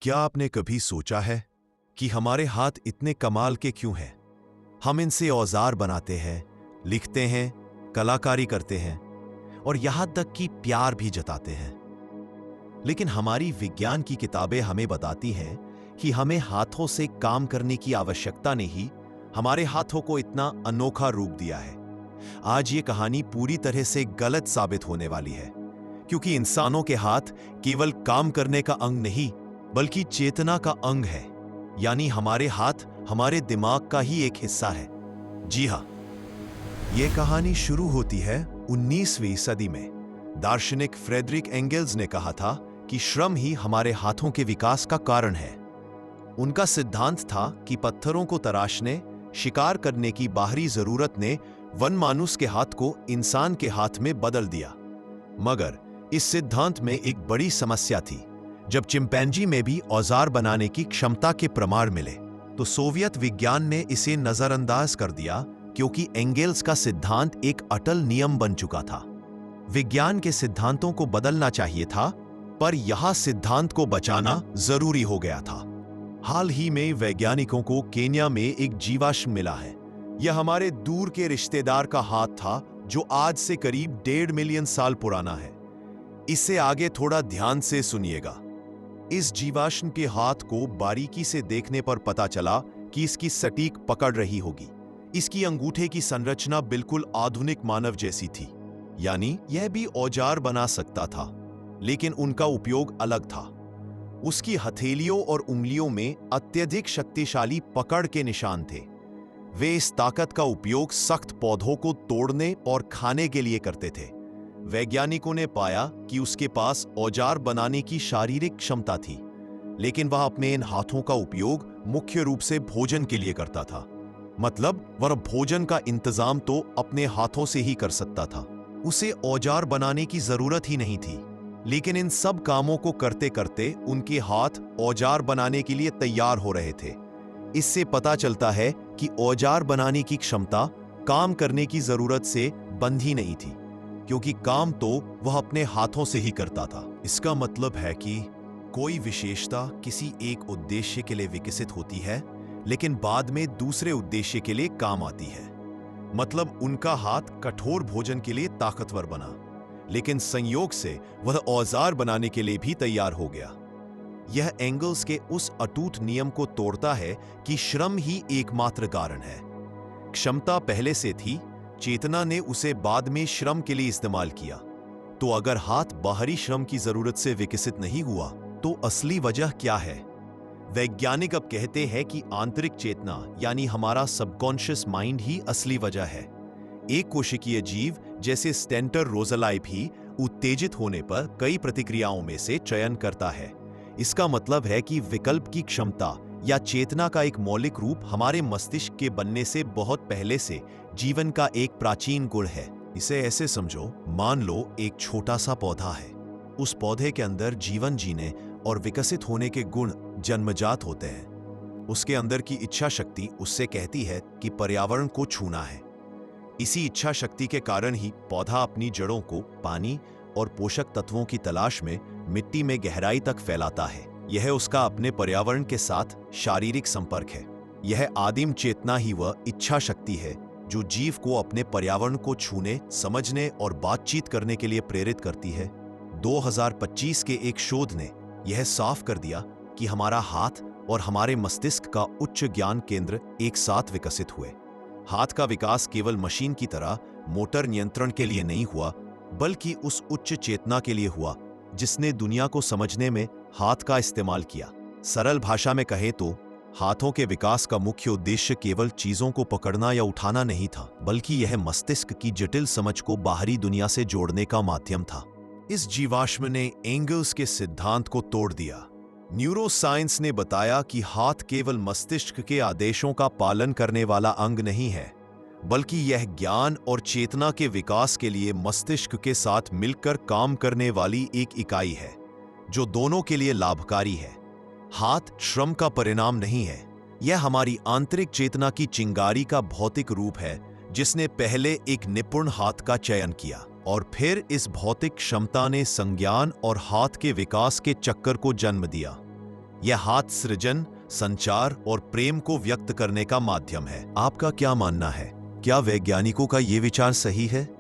क्या आपने कभी सोचा है कि हमारे हाथ इतने कमाल के क्यों हैं? हम इनसे औजार बनाते हैं, लिखते हैं, कलाकारी करते हैं और यहां तक कि प्यार भी जताते हैं। लेकिन हमारी विज्ञान की किताबें हमें बताती हैं कि हमें हाथों से काम करने की आवश्यकता ने ही हमारे हाथों को इतना अनोखा रूप दिया है। आज ये कहानी पूरी तरह से गलत साबित होने वाली है, क्योंकि इंसानों के हाथ केवल काम करने का अंग नहीं, बल्कि चेतना का अंग है। यानी हमारे हाथ हमारे दिमाग का ही एक हिस्सा है। जी हाँ, ये कहानी शुरू होती है 19वीं सदी में। दार्शनिक फ्रेडरिक एंगल्स ने कहा था कि श्रम ही हमारे हाथों के विकास का कारण है। उनका सिद्धांत था कि पत्थरों को तराशने, शिकार करने की बाहरी जरूरत ने वनमानुष के हाथ को इंसान के हाथ में बदल दिया। मगर इस सिद्धांत में एक बड़ी समस्या थी। जब चिंपैंजी में भी औजार बनाने की क्षमता के प्रमाण मिले, तो सोवियत विज्ञान ने इसे नजरअंदाज कर दिया, क्योंकि एंगेल्स का सिद्धांत एक अटल नियम बन चुका था। विज्ञान के सिद्धांतों को बदलना चाहिए था, पर यह सिद्धांत को बचाना जरूरी हो गया था। हाल ही में वैज्ञानिकों को केन्या में एक जीवाश्म मिला है। यह हमारे दूर के रिश्तेदार का हाथ था, जो आज से करीब 1.5 मिलियन साल पुराना है। इससे आगे थोड़ा ध्यान से सुनिएगा। इस जीवाश्म के हाथ को बारीकी से देखने पर पता चला कि इसकी सटीक पकड़ रही होगी। इसकी अंगूठे की संरचना बिल्कुल आधुनिक मानव जैसी थी, यानी यह भी औजार बना सकता था, लेकिन उनका उपयोग अलग था। उसकी हथेलियों और उंगलियों में अत्यधिक शक्तिशाली पकड़ के निशान थे। वे इस ताकत का उपयोग सख्त पौधों को तोड़ने और खाने के लिए करते थे। वैज्ञानिकों ने पाया कि उसके पास औजार बनाने की शारीरिक क्षमता थी, लेकिन वह अपने इन हाथों का उपयोग मुख्य रूप से भोजन के लिए करता था। मतलब वह भोजन का इंतजाम तो अपने हाथों से ही कर सकता था। उसे औजार बनाने की जरूरत ही नहीं थी। लेकिन इन सब कामों को करते करते उनके हाथ औजार बनाने के लिए तैयार हो रहे थे। इससे पता चलता है कि औजार बनाने की क्षमता काम करने की जरूरत से बंधी नहीं थी, क्योंकि काम तो वह अपने हाथों से ही करता था। इसका मतलब है कि कोई विशेषता किसी एक उद्देश्य के लिए विकसित होती है, लेकिन बाद में दूसरे उद्देश्य के लिए काम आती है। मतलब उनका हाथ कठोर भोजन के लिए ताकतवर बना, लेकिन संयोग से वह औजार बनाने के लिए भी तैयार हो गया। यह एंगल्स के उस अटूट नियम को तोड़ता है कि श्रम ही एकमात्र कारण है। क्षमता पहले से थी, चेतना ने उसे बाद में श्रम के लिए इस्तेमाल किया। तो अगर हाथ बाहरी श्रम की जरूरत से विकसित नहीं हुआ, तो असली वजह क्या है? वैज्ञानिक अब कहते हैं कि आंतरिक चेतना, यानी हमारा सबकॉन्शियस माइंड ही असली वजह है। एक कोशिकीय जीव जैसे स्टेंटर रोजलाई भी उत्तेजित होने पर कई प्रतिक्रियाओं में से चयन करता है। इसका मतलब है कि विकल्प की क्षमता या चेतना का एक मौलिक रूप हमारे मस्तिष्क के बनने से बहुत पहले से जीवन का एक प्राचीन गुण है। इसे ऐसे समझो, मान लो एक छोटा सा पौधा है। उस पौधे के अंदर जीवन जीने और विकसित होने के गुण जन्मजात होते हैं। उसके अंदर की इच्छा शक्ति उससे कहती है कि पर्यावरण को छूना है। इसी इच्छा शक्ति के कारण ही पौधा अपनी जड़ों को पानी और पोषक तत्वों की तलाश में मिट्टी में गहराई तक फैलाता है। यह उसका अपने पर्यावरण के साथ शारीरिक संपर्क है। यह आदिम चेतना ही वह इच्छा शक्ति है जो जीव को अपने पर्यावरण को छूने, समझने और बातचीत करने के लिए प्रेरित करती है। 2025 के एक शोध ने यह साफ कर दिया कि हमारा हाथ और हमारे मस्तिष्क का उच्च ज्ञान केंद्र एक साथ विकसित हुए। हाथ का विकास केवल मशीन की तरह मोटर नियंत्रण के लिए नहीं हुआ, बल्कि उस उच्च चेतना के लिए हुआ जिसने दुनिया को समझने में हाथ का इस्तेमाल किया। सरल भाषा में कहें तो हाथों के विकास का मुख्य उद्देश्य केवल चीजों को पकड़ना या उठाना नहीं था, बल्कि यह मस्तिष्क की जटिल समझ को बाहरी दुनिया से जोड़ने का माध्यम था। इस जीवाश्म ने एंगल्स के सिद्धांत को तोड़ दिया। न्यूरोसाइंस ने बताया कि हाथ केवल मस्तिष्क के आदेशों का पालन करने वाला अंग नहीं है, बल्कि यह ज्ञान और चेतना के विकास के लिए मस्तिष्क के साथ मिलकर काम करने वाली एक इकाई है, जो दोनों के लिए लाभकारी है। हाथ श्रम का परिणाम नहीं है, यह हमारी आंतरिक चेतना की चिंगारी का भौतिक रूप है, जिसने पहले एक निपुण हाथ का चयन किया और फिर इस भौतिक क्षमता ने संज्ञान और हाथ के विकास के चक्कर को जन्म दिया। यह हाथ सृजन, संचार और प्रेम को व्यक्त करने का माध्यम है। आपका क्या मानना है? क्या वैज्ञानिकों का ये विचार सही है?